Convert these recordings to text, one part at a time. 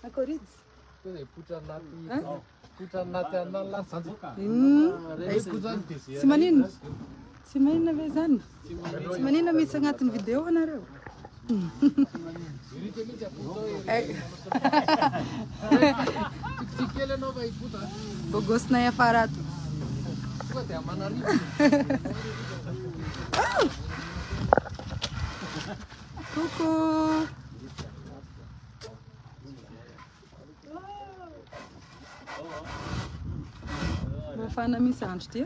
Akorids. Si manino? Si manino ve zany? Si manino misy agnatin'ny vidéo anareo? Bogosna afara ato. Coucou. Mafana misandro ty.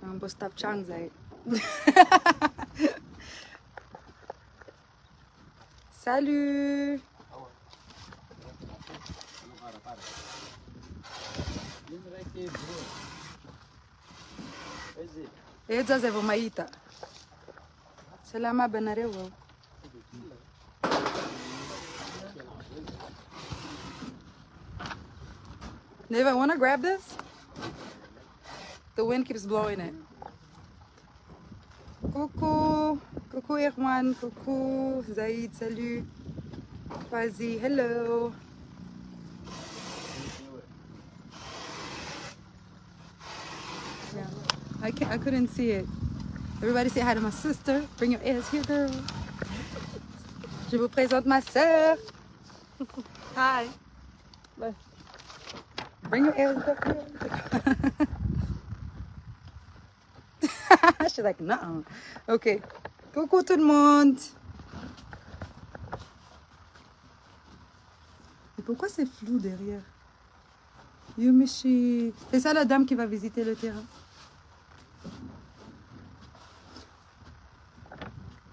Mbô sy tapitragno zay. Salut. Eja zay vao mahita. Salama banareo. Neva, wanna grab this? The wind keeps blowing it. Coucou. Coucou Erwan. Coucou Zaid. Salut. Quasi. Hello. Yeah. I couldn't see it. Everybody say hi to my sister. Bring your ears here, girl. Je vous présente ma sœur. Hi. Bye. Bring your ears up here. She's like, nah. Ok. Coucou tout le monde. Et pourquoi c'est flou derrière? Yumishi. C'est ça la dame qui va visiter le terrain.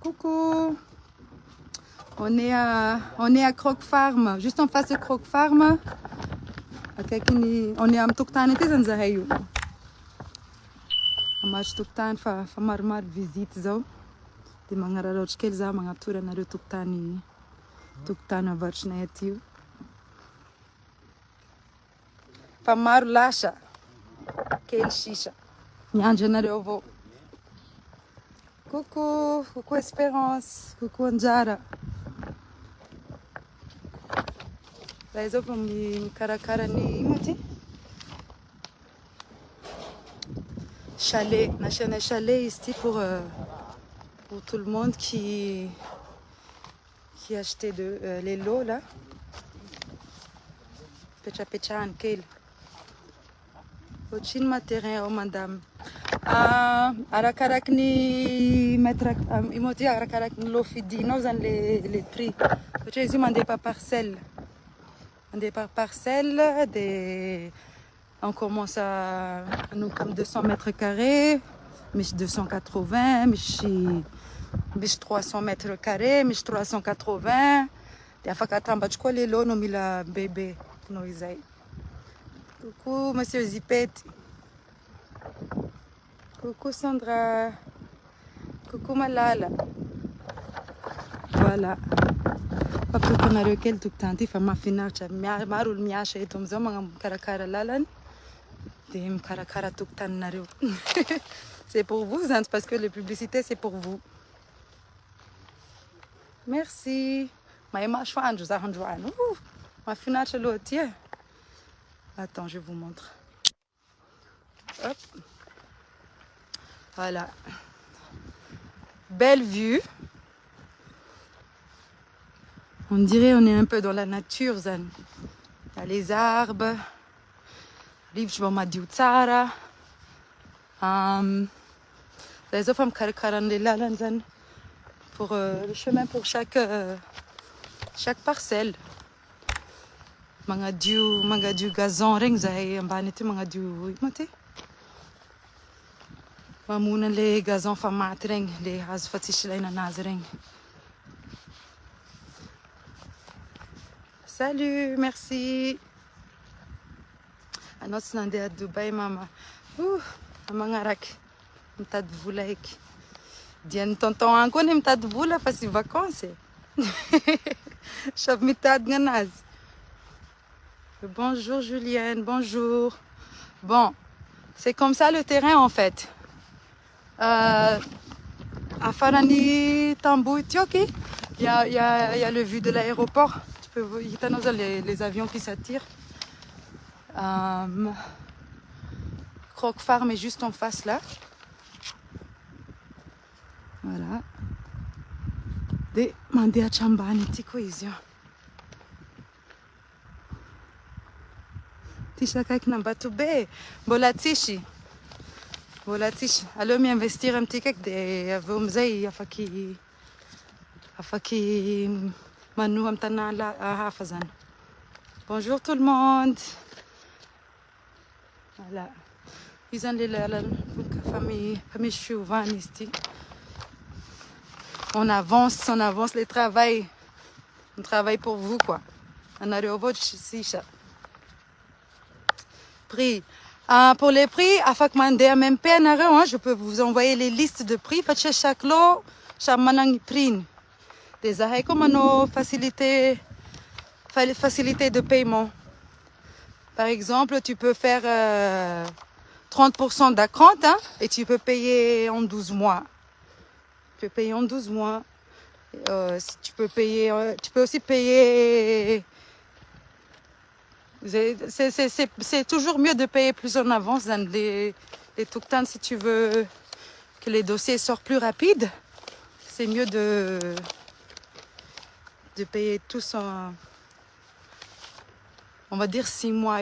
Coucou. On est à Croc Farm, juste en face de Croc Farm. On est à Mtoktan et Zanzahayu. Amas Toktan fa marmar visite zao. De mangararotch quel za mangatura na Toktani Toktana varchnetio. Fa mar lasha. Quel shisha. Nyanja na revo. Coucou, coucou Espérance, coucou Anjara. Là, ils ont mis Karakarani, Moti. Chalet, on a un chalet ici pour tout le monde qui a acheté les lots là. Pecha pecha ankel. Au-dessus de ma terrain, oh madame. Arakarak ni mettre imoti arakarak ni lofidi nous en les prix. Je les demandé par parcelle. On est par parcelle, on commence à nous comme 200 mètres carrés, mais 280, mais 300 mètres carrés, mais 380. Il faut qu'attendre que les lots nous mis la bébé nous y. Coucou monsieur Zipet. Coucou Sandra. Coucou Malala. Voilà. Papa qu'on a lequel tout tenté fa ma finarcha marul miasha et tom zoma karakara lalan. Dem karakara tout tanareo. C'est pour vous, hein, parce que les publicités c'est pour vous. Merci. Ma image fan je zahan joan. Ma finarcha lotier. Attends, je vous montre. Hop. Voilà. Belle vue. On dirait on est un peu dans la nature, Zan. Il y a les arbres. Rive m'a dit Tsara. Les enfants karkaran les lalan Zan. Pour le chemin pour chaque parcelle. Mangadiu gazon ring zay ambanity mangadiu mate. Mamuna les gazon famat ring les hazo fa tsisy ilaina anazy regny. Salut, merci. Anao tsy nandeha à Dubaï mama. Magnaraky mitady vola eky. Dian'ny tonton any koa ny mitady vola fa sy vacances. Shavy mitady gn'anazy. Bonjour Julienne, bonjour. Bon, c'est comme ça le terrain en fait. Afarany tamboho ity ok. Il y a le vue de l'aéroport. Tu peux voir les avions qui s'attirent. Croc Farm est juste en face là. Voilà. De Mandia Chambani Tikoizio. Tisha Kaknambatu Be. Bolatishi. Bolatishi. Alors, m'investir un petit quelque de Vomzei, Afaki Manu Amtana la Hafazan. Bonjour tout le monde. Voilà. Ils ont la famille Chouvan ici. On avance les travail. On travaille pour vous, quoi. On a prix. Pour les prix, à Fakmande, même PNRE, je peux vous envoyer les listes de prix. Parce que chaque lot, chaque manang prix. Des arrêts comme nos facilités de paiement. Par exemple, tu peux faire 30% d'acompte et tu peux payer en 12 mois. Tu peux payer en 12 mois. Tu peux aussi payer. C'est toujours mieux de payer plus en avance dans les tuk-tans si tu veux que les dossiers sortent plus rapides. C'est mieux de payer tous en, on va dire 6 mois.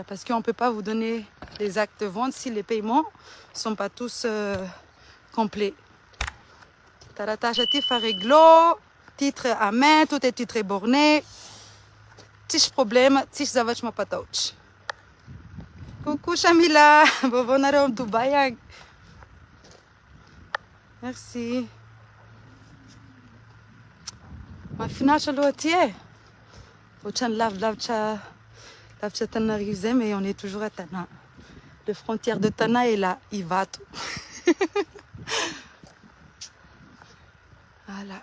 Parce qu'on ne peut pas vous donner les actes de vente si les paiements ne sont pas tous complets. Taratachatif à réglo, titre à main, tout est titré borné. Tis problème, tis zavach ma patouch. Coucou Chamila, bon arôme Dubaï. Merci. Ma financial lotier. Au-chan lavcha Tana Rizé, mais on est toujours à Tana. La frontière de Tana est là, il va tout. Voilà.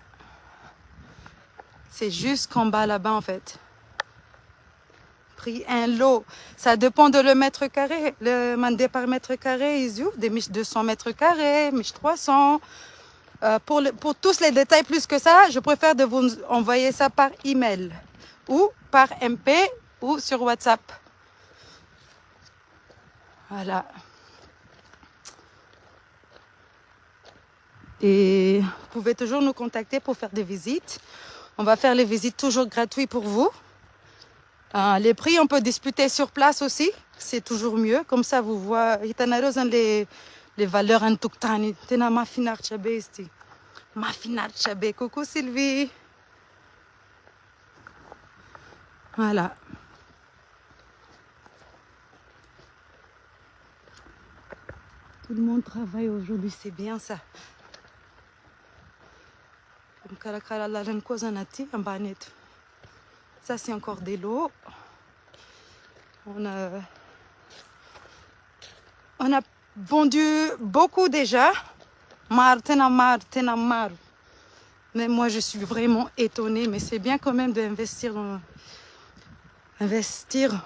C'est juste qu'en bas là-bas en fait. Prix un lot. Ça dépend de le mètre carré. Le mandé par mètre carré, ils ouvrent des miches 200 mètres carrés, miches 300. Pour tous les détails plus que ça, je préfère de vous envoyer ça par email ou par MP ou sur WhatsApp. Voilà. Et vous pouvez toujours nous contacter pour faire des visites. On va faire les visites toujours gratuites pour vous. Les prix, on peut discuter sur place aussi. C'est toujours mieux. Comme ça, vous voyez les valeurs en tout temps. Tena ma finar chabé ici. Ma finar chabé. Coucou Sylvie. Voilà. Tout le monde travaille aujourd'hui, c'est bien ça. Ça, c'est encore des lots. On a vendu beaucoup déjà. Mar. Mais moi, je suis vraiment étonnée. Mais c'est bien quand même d'investir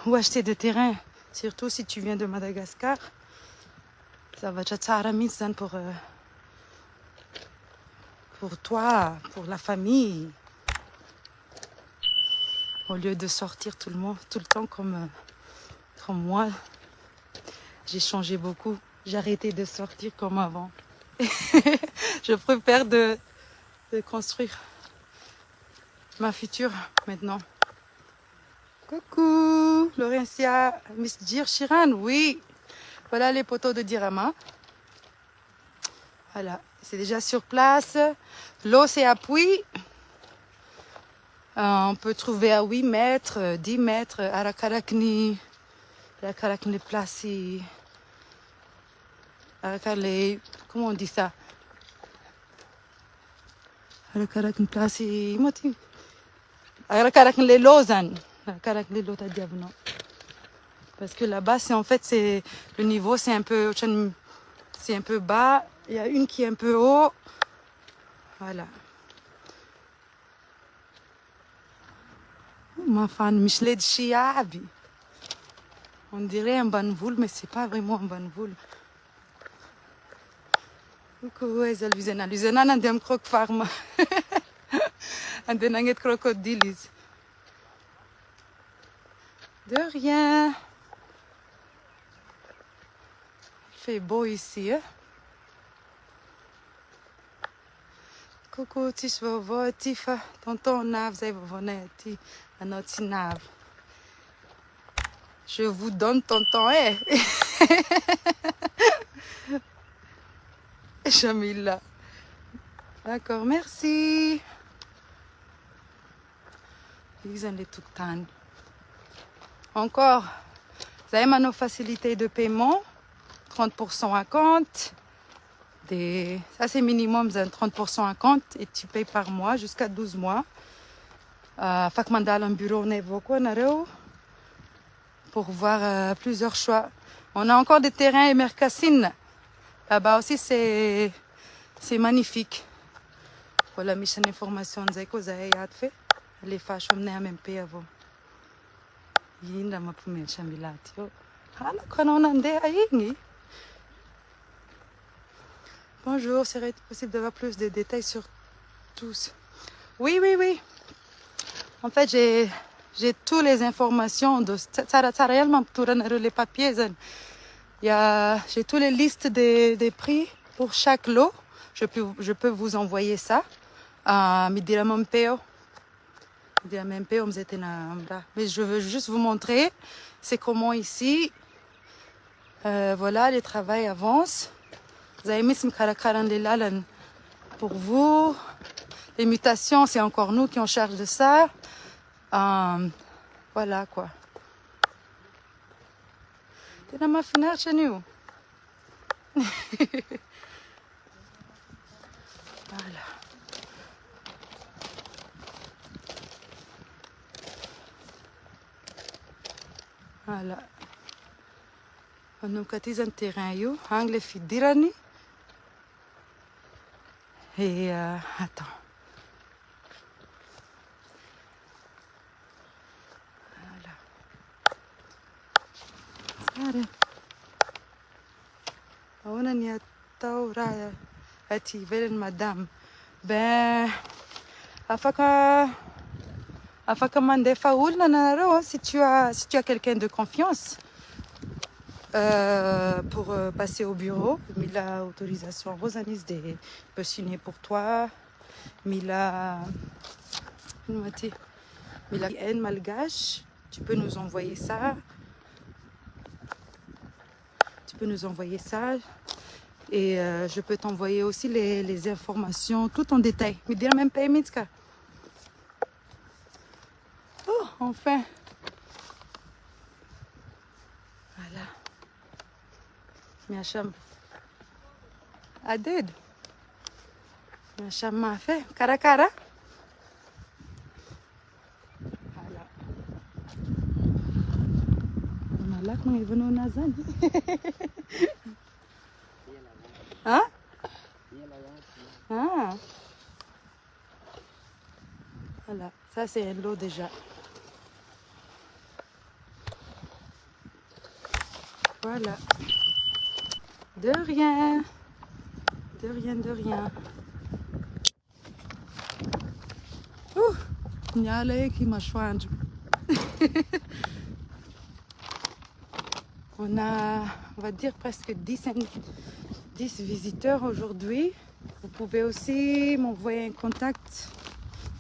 ou acheter des terrains. Surtout si tu viens de Madagascar. Ça va être pour toi, pour la famille. Au lieu de sortir tout le temps comme moi. J'ai changé beaucoup. J'ai arrêté de sortir comme avant. Je préfère de construire ma future maintenant. Coucou, Laurentia, Miss Dir Shiran, oui. Voilà les poteaux de Dirama. Voilà, c'est déjà sur place. L'eau, c'est à puits. On peut trouver à 8 mètres, 10 mètres, à Rakarakni. Rakarakni placé. Comment on dit ça? Rakarakni placé. Rakarakni les Lausanne. Rakarakni les Lausanne. Parce que là-bas, le niveau, c'est un peu bas. Il y a une qui est un peu haut. Voilà. Ma fan, Michelet de Chiabi. On dirait un banvoul, mais c'est pas vraiment un banvoul. Coucou, Luzena. Luzena, n'a pas croc farm. des nuggets crocodiles. De rien. Il fait beau ici. Hein? Coucou, tis vovó, tifa, tonton nav, zij vovonetti, anoti nav. Je vous donne tonton, eh? Jamila. D'accord, merci. Ils ont les tout temps. Encore, vous avez nos facilités de paiement, 30% à compte. Ça c'est minimum, 30% à compte et tu payes par mois jusqu'à 12 mois. Fak mandal un bureau pour voir plusieurs choix. On a encore des terrains et mercassines. Là-bas aussi c'est magnifique. Voilà, mission information zeko zay fait. Les fâches on est même pas avant. Yinda mapume chambilati. Hala kono nande ayingi. Bonjour, serait-il possible d'avoir plus de détails sur tous? Oui, oui, oui. En fait, j'ai toutes les informations de réellement les papiers. J'ai toutes les listes des prix pour chaque lot. Je peux vous envoyer ça. Mais je veux juste vous montrer c'est comment ici. Voilà, les travaux avancent. Pour vous, les mutations, c'est encore nous qui en charge de ça. Voilà quoi. T'es dans ma fenêtre chez nous. Voilà. Voilà. On a un terrain, angle fidirani. Et attends. Voilà. On a ni taura attiver madame. Ben, afaka mande faoul nanaro si tu as quelqu'un de confiance. Pour passer au bureau, Mila autorisation Rosanis peut signer pour toi. Mila N malgache, tu peux nous envoyer ça. Et je peux t'envoyer aussi les informations tout en détail. Me dire même pas Mitska. Oh, enfin. Voilà. Minha chama. A dedo. Minha chama fait. Cara cara. Voilà. On a là quand ils vont au Nazan. Hein? Ah. Voilà. Ça c'est un lot déjà. Voilà. De rien. De rien, de rien. Ouh, il y a là qui m'a choisi. On va dire presque 10 visiteurs aujourd'hui. Vous pouvez aussi m'envoyer un contact,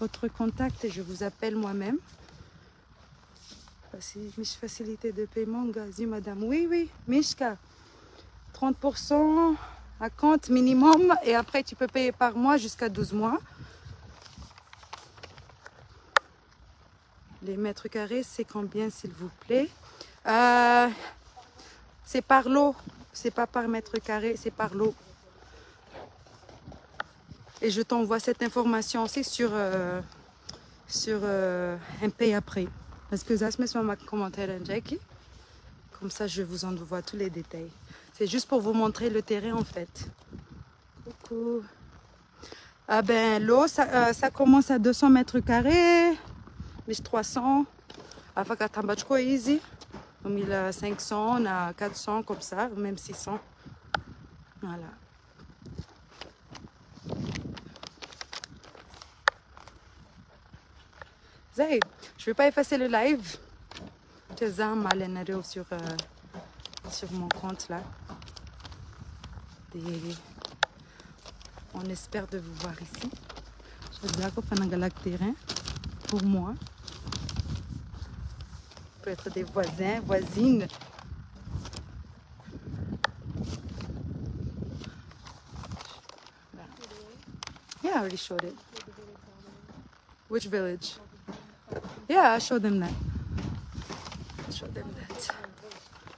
votre contact et je vous appelle moi-même. Facilité de paiement, gazi, madame. Oui, oui, Mishka. 30% à compte minimum et après tu peux payer par mois jusqu'à 12 mois. Les mètres carrés, c'est combien s'il vous plaît? C'est par lot, c'est pas par mètre carré, c'est par lot. Et je t'envoie cette information aussi sur un pay après. Parce que ça se met sur ma commentaire, Jackie. Comme ça, je vous envoie tous les détails. C'est juste pour vous montrer le terrain en fait. Coucou. Ah ben l'eau, ça commence à 200 mètres carrés, 1300. Afin qu'à Tambachko easy. 1500, on a 400 comme ça, ou même 600. Voilà. Zay, je vais pas effacer le live. J'ai un malheur sur mon compte là. Et on espère de vous voir ici. J'espère qu'on fait un galac terrain pour moi. Pour être des voisins, voisines. Yeah, I already showed it. Which village? Yeah, I showed them that.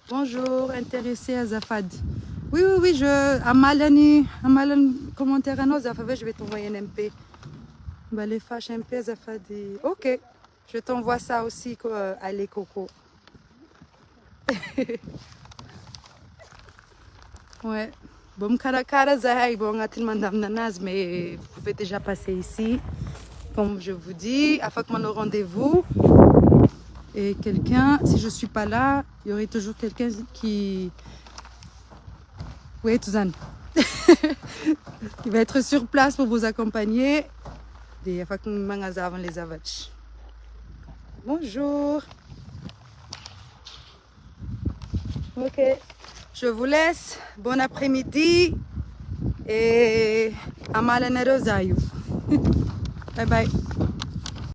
Bonjour, intéressé à Zafad. Oui, Amalani, commentaire à nos Zafad, je vais t'envoyer un MP. Bah, les fâches MP, Zafad. Ok, je t'envoie ça aussi, allez, Coco. Ouais. Bon, Karakara, Zahai, bon, Madame Nanaz, mais vous pouvez déjà passer ici, comme je vous dis, afin que mon rendez-vous. Et quelqu'un, si je ne suis pas là, il y aurait toujours quelqu'un qui... Oui, Tuzan. Il va être sur place pour vous accompagner. Et afin que nous avant les avach. Bonjour. Ok. Je vous laisse. Bon après-midi. Et Amala Nerozayou. Bye bye.